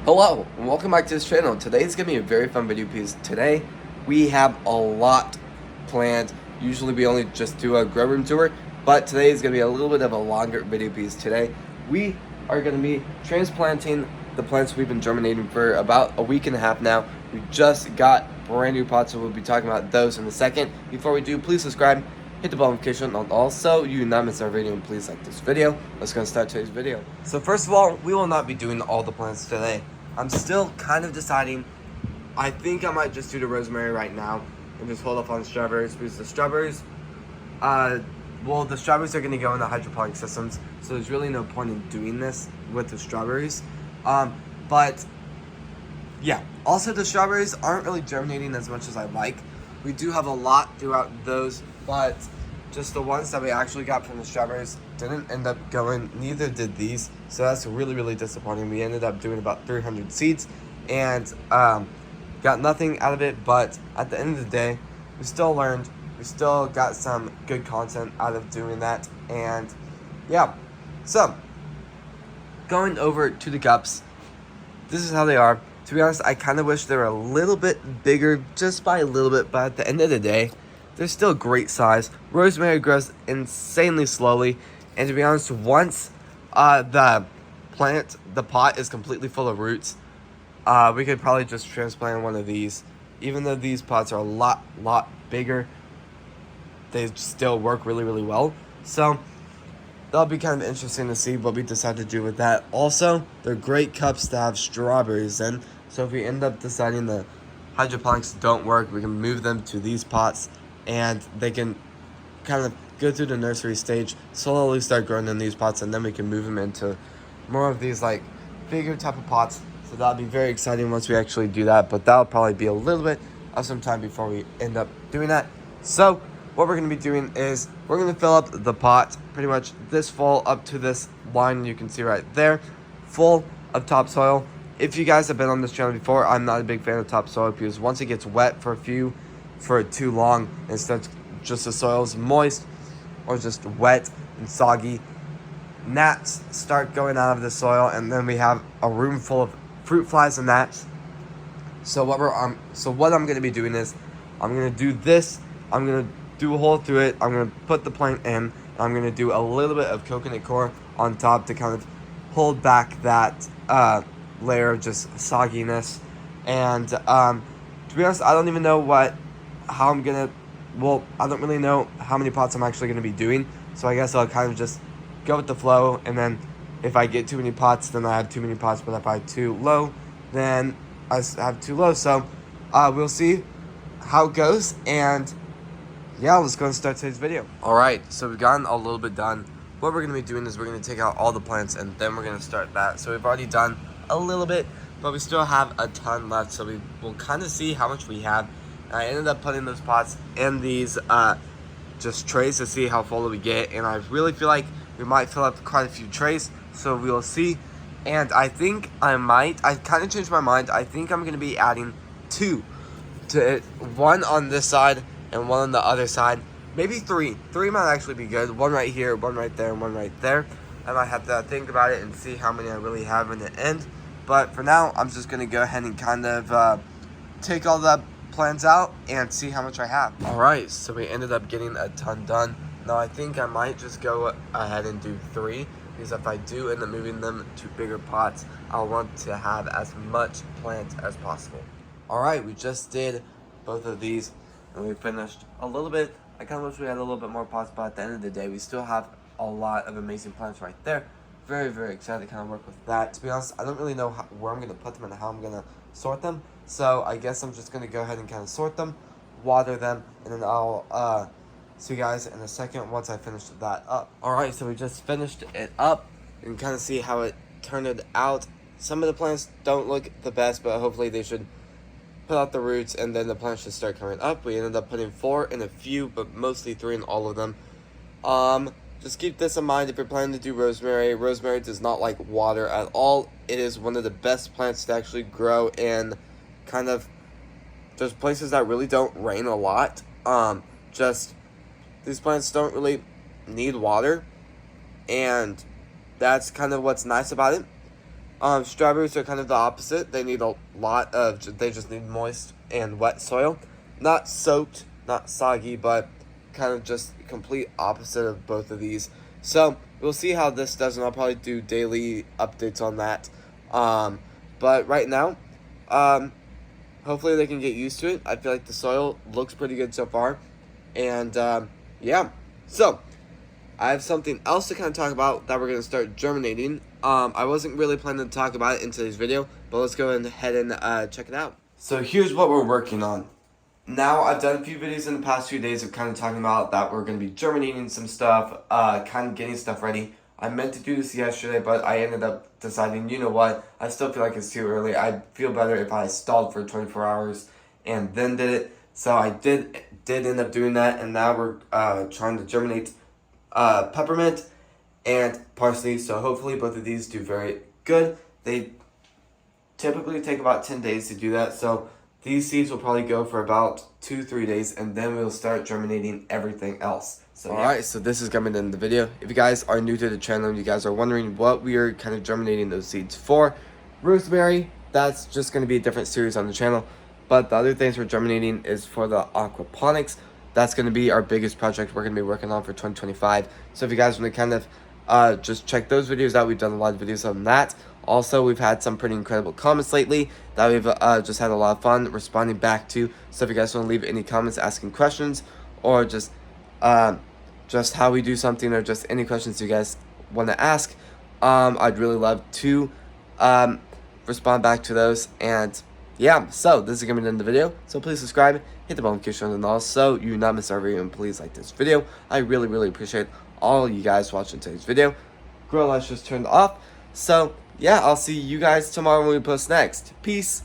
Hello, and welcome back to this channel. Today's going to be a very fun video piece. Today, we have a lot planned. Usually we only just do a grow room tour, but today is going to be a little bit of a longer video piece. Today, we are going to be transplanting the plants we've been germinating for about a week and a half now. We just got brand new pots, so we'll be talking about those in a second. Before we do, please subscribe, hit the bell notification, and also you do not miss our video, and please like this video. Let's go start today's video. So first of all, we will not be doing all the plants today. I'm still kind of deciding. I think I might just do the rosemary right now and just hold off on strawberries, because the strawberries, the strawberries are going to go in the hydroponic systems, so there's really no point in doing this with the strawberries. But yeah, also the strawberries aren't really germinating as much as I'd like. We do have a lot throughout those, but just the ones that we actually got from the strawberries didn't end up going, neither did these, so that's really, really disappointing. We ended up doing about 300 seeds and got nothing out of it, but at the end of the day, we still learned, we still got some good content out of doing that. And yeah, so going over to the cups, this is how they are. To be honest, I kind of wish they were a little bit bigger, just by a little bit, but at the end of the day, they're still great size. Rosemary grows insanely slowly, and to be honest, once the pot is completely full of roots, we could probably just transplant one of these. Even though these pots are a lot bigger, they still work really, really well. So that'll be kind of interesting to see what we decide to do with that. Also, they're great cups to have strawberries in, so if we end up deciding the hydroponics don't work, we can move them to these pots, and they can kind of go through the nursery stage, slowly start growing in these pots, and then we can move them into more of these like bigger type of pots. So that'll be very exciting once we actually do that, but that'll probably be a little bit of some time before we end up doing that. So what we're going to be doing is we're going to fill up the pot pretty much this full up to this line you can see right there, full of topsoil. If you guys have been on this channel before, I'm not a big fan of topsoil, because once it gets wet for too long, instead of just the soil is moist or just wet and soggy, gnats start going out of the soil, and then we have a room full of fruit flies and gnats. So what I'm going to be doing is I'm going to do this. I'm going to do a hole through it. I'm going to put the plant in. I'm going to do a little bit of coconut coir on top to kind of hold back that layer of just sogginess. And to be honest, I don't even know I don't really know how many pots I'm actually going to be doing, so I guess I'll kind of just go with the flow, and then if I get too many pots, then I have too many pots, but if I have too low, then I have too low. So we'll see how it goes, and yeah, let's go and start today's video. Alright, so we've gotten a little bit done. What we're going to be doing is we're going to take out all the plants, and then we're going to start that. So we've already done a little bit, but we still have a ton left, so we will kind of see how much we have. I ended up putting those pots in these just trays to see how full we get, and I really feel like we might fill up quite a few trays, so we will see. And I think I kind of changed my mind. I think I'm going to be adding two to it, one on this side and one on the other side, maybe three might actually be good. One right here, one right there, and one right there. I might have to think about it and see how many I really have in the end, but for now I'm just going to go ahead and kind of take all the plans out and see how much I have. Alright, so we ended up getting a ton done. Now I think I might just go ahead and do 3, because if I do end up moving them to bigger pots, I'll want to have as much plant as possible. Alright, we just did both of these and we finished a little bit. I kind of wish we had a little bit more pots, but at the end of the day, we still have a lot of amazing plants right there. Very, very excited to kind of work with that. To be honest, I don't really know where I'm going to put them and how I'm going to sort them. So I guess I'm just going to go ahead and kind of sort them, water them, and then I'll see you guys in a second once I finish that up. Alright, so we just finished it up. You can kind of see how it turned out. Some of the plants don't look the best, but hopefully they should put out the roots, and then the plants should start coming up. We ended up putting 4 in a few, but mostly 3 in all of them. Just keep this in mind if you're planning to do rosemary. Rosemary does not like water at all. It is one of the best plants to actually grow in kind of just places that really don't rain a lot. Just these plants don't really need water, and that's kind of what's nice about it. Strawberries are kind of the opposite. They need a lot of, they just need moist and wet soil. Not soaked, not soggy, but kind of just complete opposite of both of these. So we'll see how this does, and I'll probably do daily updates on that. But right now, hopefully they can get used to it. I feel like the soil looks pretty good so far. And yeah, so I have something else to kind of talk about that we're going to start germinating. I wasn't really planning to talk about it in today's video, but let's go ahead and check it out. So here's what we're working on. Now, I've done a few videos in the past few days of kind of talking about that we're going to be germinating some stuff, kind of getting stuff ready. I meant to do this yesterday, but I ended up deciding, you know what, I still feel like it's too early. I'd feel better if I stalled for 24 hours and then did it. So I did end up doing that, and now we're trying to germinate peppermint and parsley. So hopefully both of these do very good. They typically take about 10 days to do that. So these seeds will probably go for about 2-3 days, and then we'll start germinating everything else. So alright, so this is coming in the video. If you guys are new to the channel and you guys are wondering what we are kind of germinating those seeds for, rosemary, that's just going to be a different series on the channel. But the other things we're germinating is for the aquaponics. That's going to be our biggest project we're going to be working on for 2025. So if you guys want to kind of just check those videos out, we've done a lot of videos on that. Also, we've had some pretty incredible comments lately that we've just had a lot of fun responding back to. So if you guys want to leave any comments, asking questions, or just how we do something, or just any questions you guys want to ask, I'd really love to respond back to those. And yeah, so this is going to be the end of the video. So please subscribe, hit the bell notification and all, so you do not miss our video, and please like this video. I really, really appreciate all you guys watching today's video. Grow lights just turned off. So yeah, I'll see you guys tomorrow when we post next. Peace.